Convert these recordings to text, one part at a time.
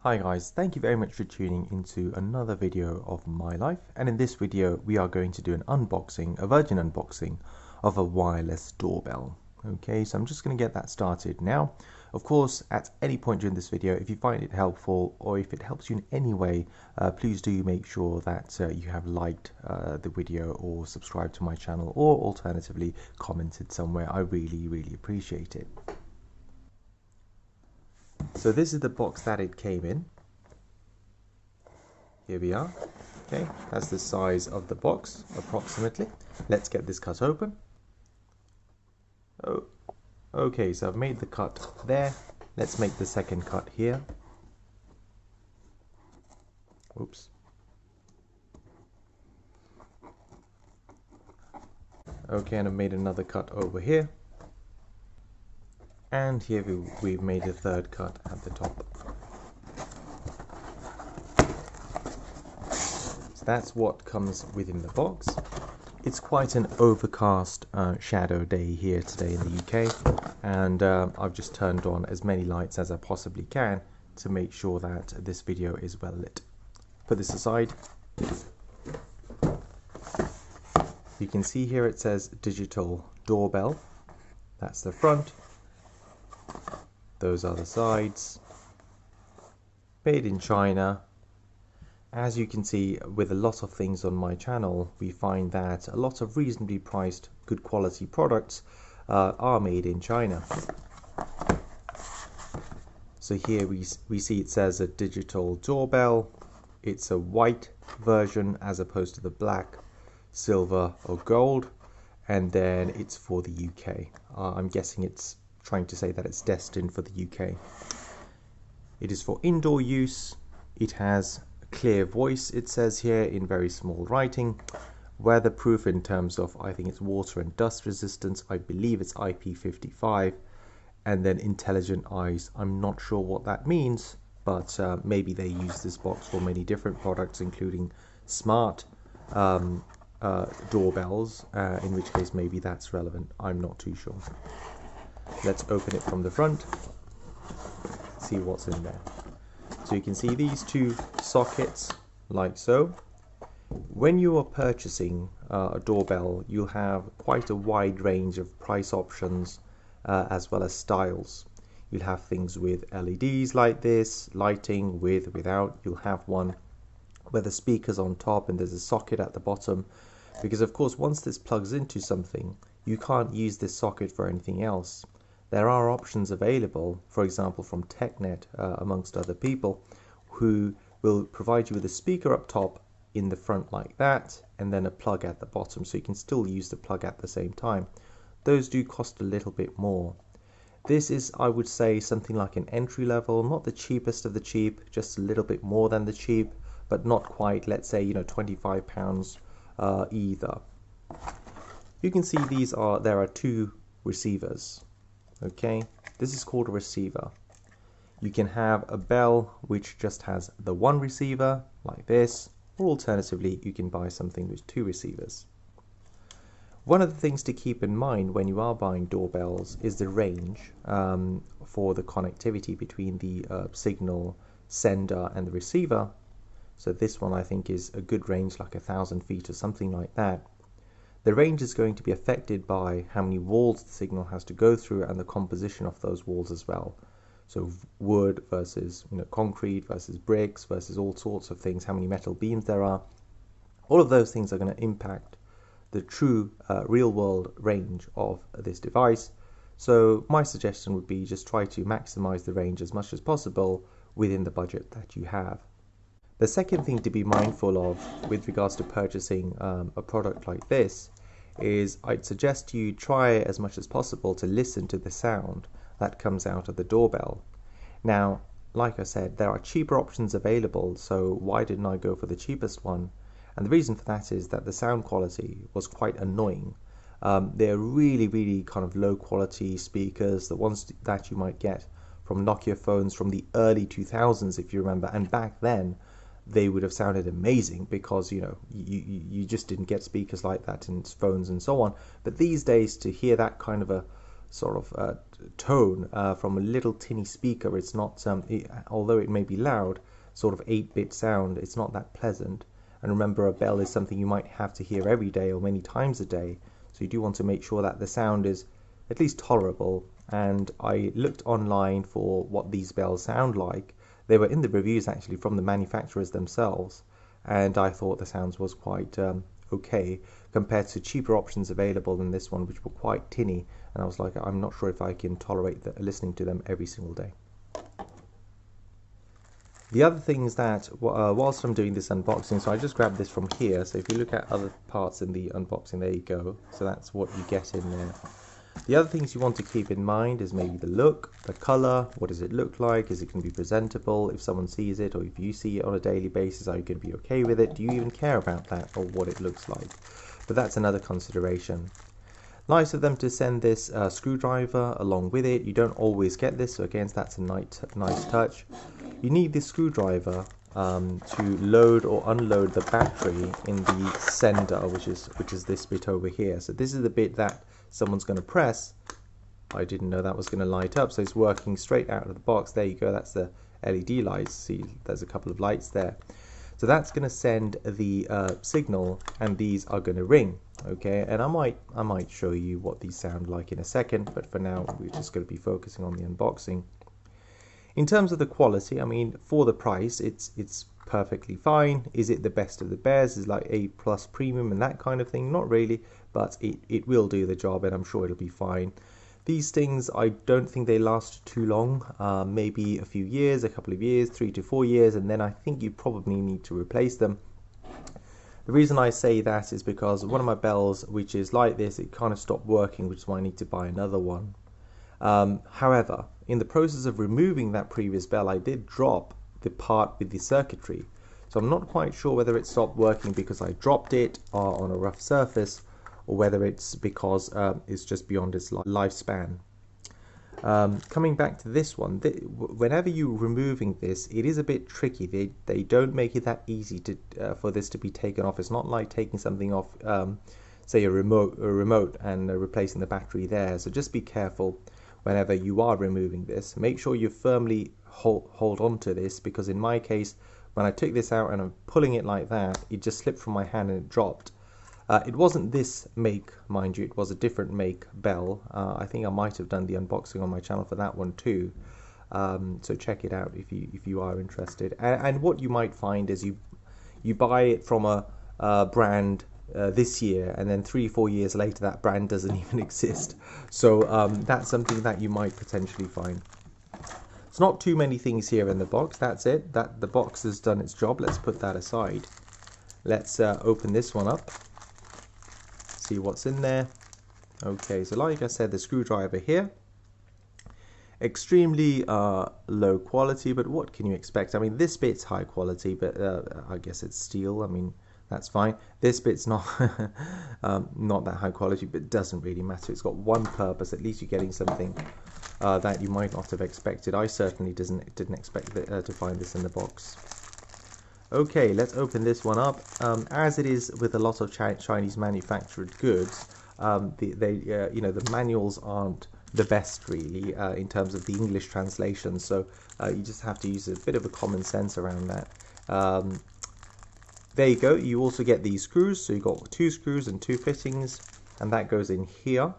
Hi guys, thank you very much for tuning into another video of my life, and in this video we are going to do an unboxing, a virgin unboxing of a wireless doorbell. Okay, so I'm just going to get that started now. Of course, at any point during this video, if you find it helpful or if it helps you in any way, please do make sure that you have liked the video or subscribed to my channel, or alternatively commented somewhere. I really appreciate it. So this is the box that it came in. Here we are. Okay, that's the size of the box approximately. Let's get this cut open. Oh, okay, so I've made the cut there. Let's make the second cut here. Oops. Okay, and I've made another cut over here. And here we've made a third cut at the top. So that's what comes within the box. It's quite an overcast shadow day here today in the UK, and I've just turned on as many lights as I possibly can to make sure that this video is well lit. Put this aside. You can see here it says digital doorbell. That's the front. Those are the sides. Made in China. As you can see, with a lot of things on my channel, we find that a lot of reasonably priced, good quality products are made in China. So here we see it says a digital doorbell. It's a white version as opposed to the black, silver or gold, and then it's for the UK. I'm guessing it's trying to say that it's destined for the UK. It is for indoor use. It has clear voice, it says here in very small writing. Weatherproof in terms of, I think it's water and dust resistance. I believe it's IP55. And then intelligent eyes. I'm not sure what that means, but maybe they use this box for many different products, including smart doorbells, in which case maybe that's relevant. I'm not too sure. Let's open it from the front, see what's in there. So you can see these two sockets like so. When you are purchasing a doorbell, you have quite a wide range of price options as well as styles. You'll have things with LEDs like this, lighting with, without. You'll have one where the speaker's on top and there's a socket at the bottom, because of course once this plugs into something, you can't use this socket for anything else. There are options available, for example from TechNet, amongst other people, who will provide you with a speaker up top in the front like that, and then a plug at the bottom, so you can still use the plug at the same time. Those do cost a little bit more. This is, I would say, something like an entry level, not the cheapest of the cheap, just a little bit more than the cheap, but not quite, let's say, £25 either. You can see there are two receivers. Okay, this is called a receiver. You can have a bell which just has the one receiver like this, or alternatively you can buy something with two receivers. One of the things to keep in mind when you are buying doorbells is the range for the connectivity between the signal sender and the receiver. So this one I think is a good range, like 1,000 feet or something like that. The range is going to be affected by how many walls the signal has to go through and the composition of those walls as well. So wood versus concrete versus bricks versus all sorts of things, how many metal beams there are. All of those things are going to impact the true real world range of this device. So my suggestion would be just try to maximize the range as much as possible within the budget that you have. The second thing to be mindful of with regards to purchasing a product like this is I'd suggest you try as much as possible to listen to the sound that comes out of the doorbell. Now, like I said, there are cheaper options available, so why didn't I go for the cheapest one? And the reason for that is that the sound quality was quite annoying. They're really kind of low quality speakers, the ones that you might get from Nokia phones from the early 2000s, if you remember, and back then they would have sounded amazing because you just didn't get speakers like that in phones and so on. But these days, to hear that kind of a sort of tone from a little tinny speaker. It's not, although it may be loud, sort of 8-bit sound, it's not that pleasant. And remember, a bell is something you might have to hear every day or many times a day, so you do want to make sure that the sound is at least tolerable. And I looked online for what these bells sound like. They were in the reviews actually from the manufacturers themselves, and I thought the sounds was quite okay compared to cheaper options available than this one, which were quite tinny, and I was like, I'm not sure if I can tolerate listening to them every single day. The other thing is that whilst I'm doing this unboxing, so I just grabbed this from here, so if you look at other parts in the unboxing, there you go, so that's what you get in there. The other things you want to keep in mind is maybe the look, the color, what does it look like, is it going to be presentable if someone sees it, or if you see it on a daily basis, are you going to be okay with it, do you even care about that or what it looks like? But that's another consideration. Nice of them to send this screwdriver along with it. You don't always get this, so again that's a nice touch. You need this screwdriver to load or unload the battery in the sender, which is this bit over here. So this is the bit that someone's going to press. I didn't know that was going to light up, so it's working straight out of the box. There you go, that's the LED lights. See, there's a couple of lights there. So that's going to send the signal, and these are going to ring. Okay, and I might show you what these sound like in a second, but for now we're just going to be focusing on the unboxing. In terms of the quality, I mean, for the price, it's perfectly fine. Is it the best of the bears? Is like A+ premium and that kind of thing? Not really, but it will do the job, and I'm sure it'll be fine. These things, I don't think they last too long, maybe a few years, a couple of years, 3 to 4 years, and then I think you probably need to replace them. The reason I say that is because one of my bells, which is like this, it kind of stopped working, which is why I need to buy another one. However, in the process of removing that previous bell, I did drop the part with the circuitry. So I'm not quite sure whether it stopped working because I dropped it on a rough surface, or whether it's because it's just beyond its lifespan. Coming back to this one, whenever you're removing this, it is a bit tricky. They don't make it that easy to for this to be taken off. It's not like taking something off, say a remote and replacing the battery there. So just be careful whenever you are removing this. Make sure you firmly hold on to this, because in my case, when I took this out and I'm pulling it like that, it just slipped from my hand and it dropped. It wasn't this make, mind you, it was a different make bell. I think I might have done the unboxing on my channel for that one too. So check it out if you are interested. And what you might find is you buy it from a brand this year, and then 3-4 years later that brand doesn't even exist. So that's something that you might potentially find. It's not too many things here in the box. That's it. That the box has done its job. Let's put that aside. Let's open this one up. See what's in there. Okay, so like I said, the screwdriver here. Extremely low quality, but what can you expect? I mean, this bit's high quality, but I guess it's steel. I mean, that's fine. This bit's not not that high quality, but it doesn't really matter. It's got one purpose. At least you're getting something that you might not have expected. I certainly didn't expect to find this in the box. Okay, let's open this one up. As it is with a lot of Chinese manufactured goods, the manuals aren't the best really in terms of the English translation, so you just have to use a bit of a common sense around that. There you go. You also get these screws, so you've got 2 screws and 2 fittings, and that goes in here.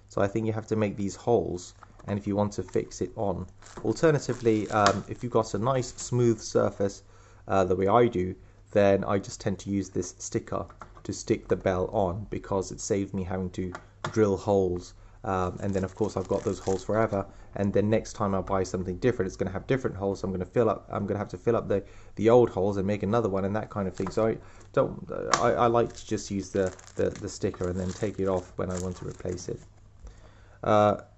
So I think you have to make these holes, and if you want to fix it on. Alternatively, if you've got a nice smooth surface the way I do, then I just tend to use this sticker to stick the bell on, because it saves me having to drill holes, and then of course I've got those holes forever, and then next time I buy something different, it's going to have different holes, so I'm going to have to fill up the old holes and make another one and that kind of thing. So I like to just use the sticker and then take it off when I want to replace it.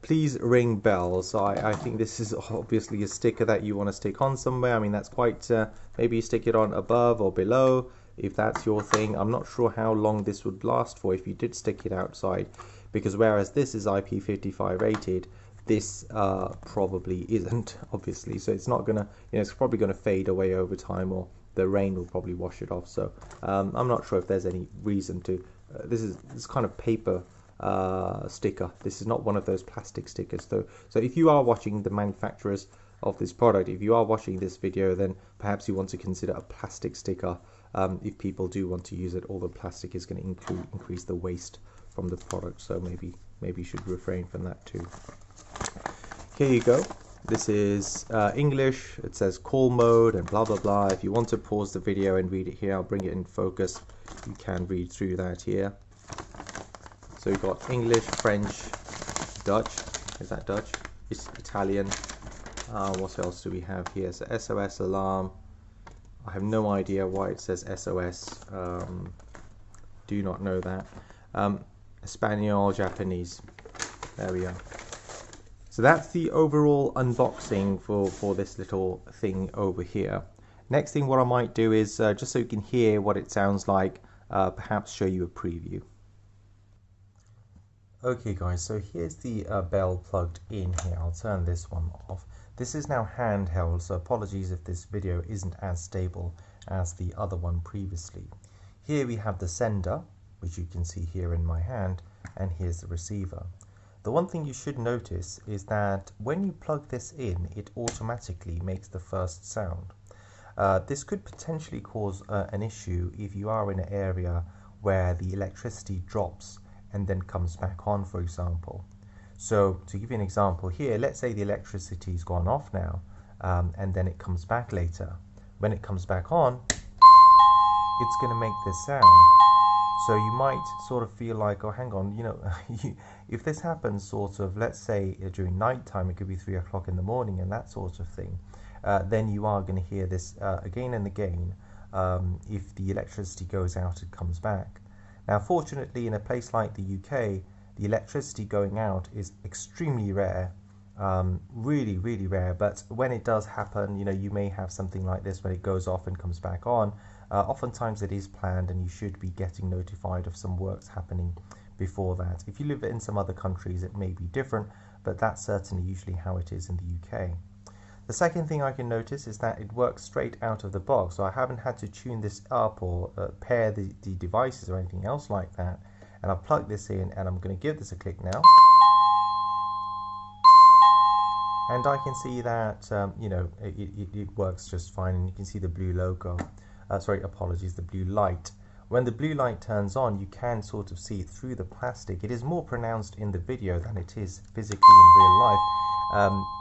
Please ring bells. So I think this is obviously a sticker that you want to stick on somewhere. I mean, that's quite maybe you stick it on above or below if that's your thing. I'm not sure how long this would last for if you did stick it outside, because whereas this is IP55 rated, this probably isn't, obviously. So it's not gonna, it's probably gonna fade away over time, or the rain will probably wash it off. So I'm not sure if there's any reason to. This is kind of paper sticker. This is not one of those plastic stickers though. So if you are watching the manufacturers of this product, if you are watching this video, then perhaps you want to consider a plastic sticker. If people do want to use it, all the plastic is going to increase the waste from the product, so maybe you should refrain from that too. Here you go. This is English. It says call mode and blah blah blah. If you want to pause the video and read it here, I'll bring it in focus. You can read through that here. So we've got English, French, Dutch. Is that Dutch? It's Italian. What else do we have here? So SOS alarm. I have no idea why it says SOS. Do not know that. Espanol, Japanese. There we are. So that's the overall unboxing for this little thing over here. Next thing what I might do is, just so you can hear what it sounds like, perhaps show you a preview. Okay guys, so here's the bell plugged in here. I'll turn this one off. This is now handheld, so apologies if this video isn't as stable as the other one previously. Here we have the sender, which you can see here in my hand, and here's the receiver. The one thing you should notice is that when you plug this in, it automatically makes the first sound. This could potentially cause an issue if you are in an area where the electricity drops and then comes back on, for example. So to give you an example here, let's say the electricity's gone off now, and then it comes back later. When it comes back on, it's going to make this sound. So you might sort of feel like, oh, hang on, you know, if this happens sort of, let's say during night time, it could be 3 o'clock in the morning and that sort of thing, then you are going to hear this again and again if the electricity goes out and comes back. Now, fortunately, in a place like the UK, the electricity going out is extremely rare, really, really rare. But when it does happen, you know, you may have something like this when it goes off and comes back on. Oftentimes it is planned and you should be getting notified of some works happening before that. If you live in some other countries, it may be different, but that's certainly usually how it is in the UK. The second thing I can notice is that it works straight out of the box, so I haven't had to tune this up or pair the devices or anything else like that. And I'll plug this in and I'm going to give this a click now. And I can see that, you know, it works just fine, and you can see the blue logo. Sorry, apologies, the blue light. When the blue light turns on, you can sort of see through the plastic. It is more pronounced in the video than it is physically in real life.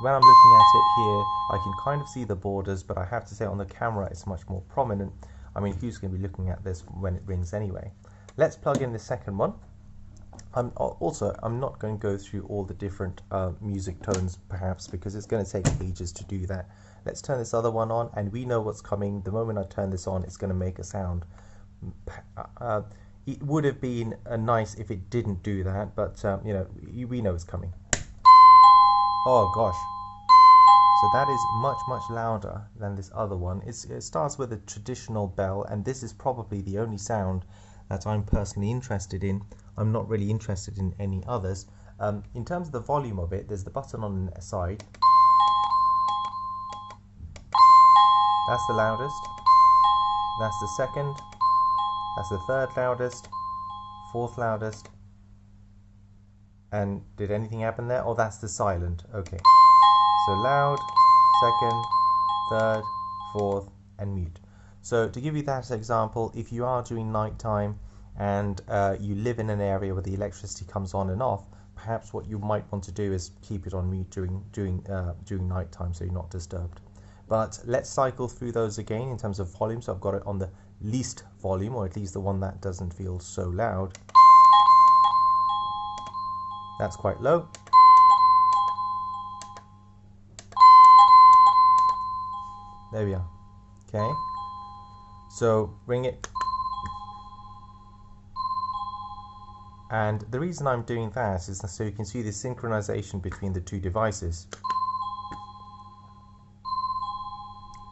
When I'm looking at it here, I can kind of see the borders, but I have to say on the camera it's much more prominent. I mean, who's going to be looking at this when it rings anyway? Let's plug in the second one. I'm not going to go through all the different music tones perhaps, because it's going to take ages to do that. Let's turn this other one on, and we know what's coming. The moment I turn this on, it's going to make a sound. It would have been nice if it didn't do that, but you know, we know it's coming. Oh gosh, so that is much louder than this other one. It starts with a traditional bell, and this is probably the only sound that I'm personally interested in. I'm not really interested in any others. In terms of the volume of it, there's the button on the side. That's the loudest. That's the second. That's the third loudest. Fourth loudest. And did anything happen there? Oh, that's the silent. Okay. So loud, second, third, fourth, and mute. So to give you that example, if you are doing nighttime and you live in an area where the electricity comes on and off, perhaps what you might want to do is keep it on mute during nighttime, so you're not disturbed. But let's cycle through those again in terms of volume. So I've got it on the least volume, or at least the one that doesn't feel so loud. That's quite low. There we are. Okay. So ring it. And the reason I'm doing that is so you can see the synchronization between the two devices.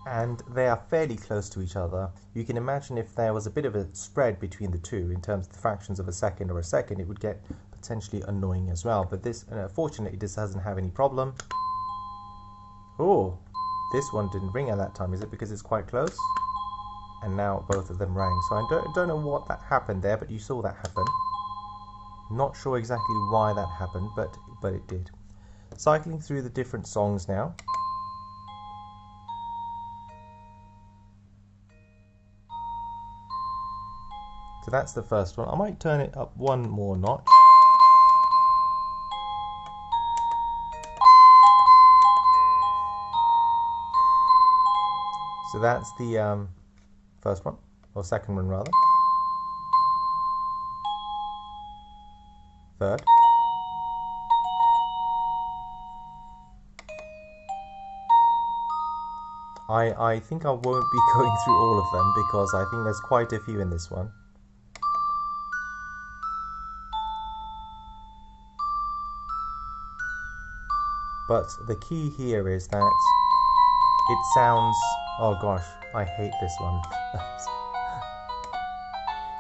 And they are fairly close to each other. You can imagine if there was a bit of a spread between the two in terms of the fractions of a second or a second, it would get potentially annoying as well. But this, fortunately, this doesn't have any problem. Oh, this one didn't ring at that time. Is it because it's quite close? And now both of them rang. So I don't know what that happened there, but you saw that happen. Not sure exactly why that happened, but it did. Cycling through the different songs now. So that's the first one. I might turn it up one more notch. So that's the first one, or second one rather. Third. I think I won't be going through all of them because I think there's quite a few in this one. But the key here is that it sounds... Oh gosh, I hate this one.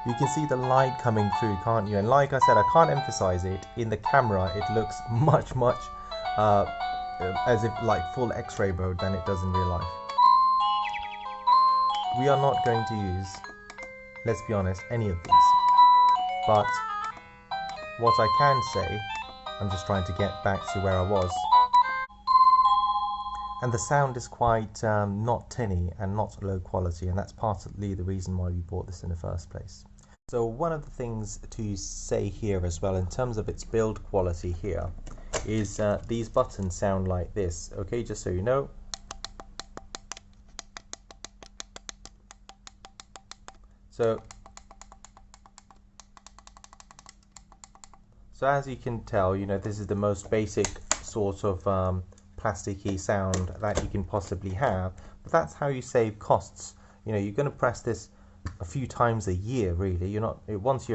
You can see the light coming through, can't you? And like I said, I can't emphasize it. In the camera, it looks much as if like full X-ray mode than it does in real life. We are not going to use, let's be honest, any of these. But what I can say, I'm just trying to get back to where I was. And the sound is quite not tinny and not low quality, and that's partly the reason why we bought this in the first place. So one of the things to say here as well, in terms of its build quality here, is these buttons sound like this, okay, just so you know. So as you can tell, you know, this is the most basic sort of plasticky sound that you can possibly have, but that's how you save costs. You know, you're going to press this a few times a year, really. You're not once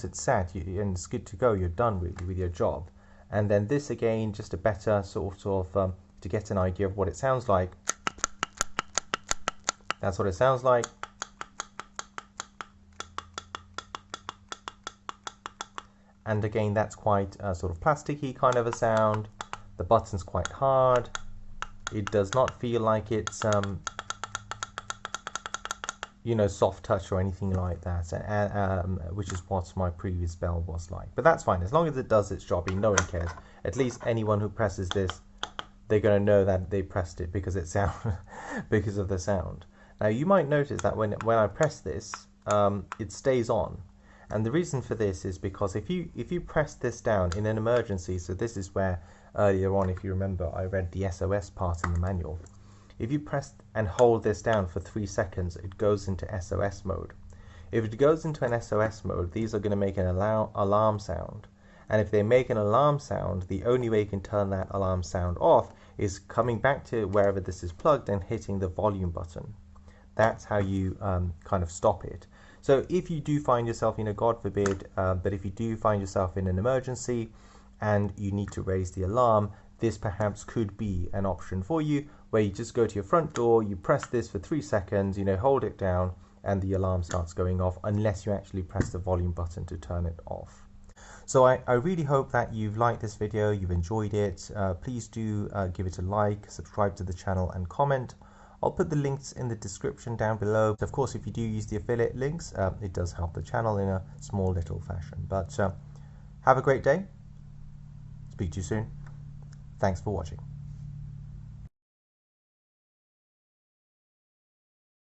it's set and it's good to go, you're done really with your job. And then this again, just a better sort of to get an idea of what it sounds like. That's what it sounds like. And again, that's quite a sort of plasticky kind of a sound. The button's quite hard. It does not feel like it's you know, soft touch or anything like that, which is what my previous bell was like. But that's fine, as long as it does its job, no one cares. At least anyone who presses this, they're going to know that they pressed it because it because of the sound. Now you might notice that when I press this, it stays on. And the reason for this is because if you press this down in an emergency, so this is where earlier on, if you remember, I read the SOS part in the manual. If you press and hold this down for 3 seconds, it goes into SOS mode. If it goes into an SOS mode, these are going to make an alarm sound. And if they make an alarm sound, the only way you can turn that alarm sound off is coming back to wherever this is plugged and hitting the volume button. That's how you kind of stop it. So if you do find yourself, you know, God forbid, but if you do find yourself in an emergency and you need to raise the alarm, this perhaps could be an option for you, where you just go to your front door, you press this for 3 seconds, you know, hold it down, and the alarm starts going off, unless you actually press the volume button to turn it off. So I really hope that you've liked this video, you've enjoyed it. Please do give it a like, subscribe to the channel, and comment. I'll put the links in the description down below. Of course, if you do use the affiliate links, it does help the channel in a small little fashion. But have a great day. Speak to you soon. Thanks for watching.